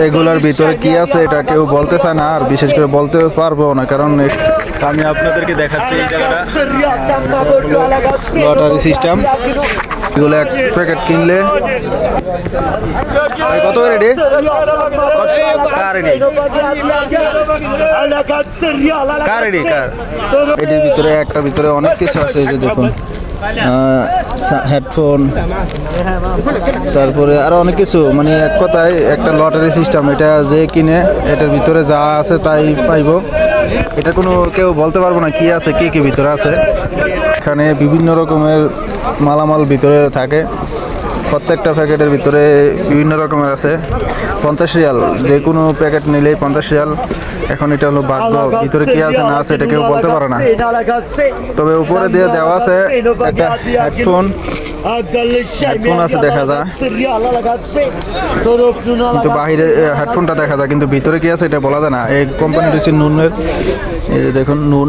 এগুলোর ভিতরে কি আছে এটা কেউ বলতে চায় না, আর বিশেষ করে বলতে পারবো না, কারণ আমি আপনাদেরকে দেখাচ্ছি এই জায়গাটা লটারি সিস্টেম। এগুলো এক প্যাকেট কিনলে কত করে রে? কার রে? কার রে? কার? এটির ভিতরে একটার ভিতরে অনেক কিছু আছে, এই যে দেখুন হেডফোন, তারপরে আরো অনেক কিছু, মানে এক কথায় একটা লটারি সিস্টেম। এটা যে কিনে এটার ভিতরে যা আছে তাই পাইবো। এটা কোনো কেউ বলতে পারবো না কি আছে, কি কি ভিতরে আছে। এখানে বিভিন্ন রকমের মালামাল ভিতরে থাকে, প্রত্যেকটা প্যাকেটের ভিতরে বিভিন্ন রকমের আছে। 50 রিয়াল, যে কোনো প্যাকেট নিলেই 50 রিয়াল। এখন এটা হলো ভাগ্য, ভিতরে কি আছে না আছে এটা কেউ বলতে পারে না। তবে উপরে দিয়ে দেওয়া আছে একটা হেডফোন, হেডফোন আছে দেখা যায়, কিন্তু বাহিরে হেডফোনটা দেখা যায়, কিন্তু ভিতরে কি আছে এটা বলা যায় না। এই কোম্পানিটি হচ্ছে নুনের, এই যে দেখুন নুন।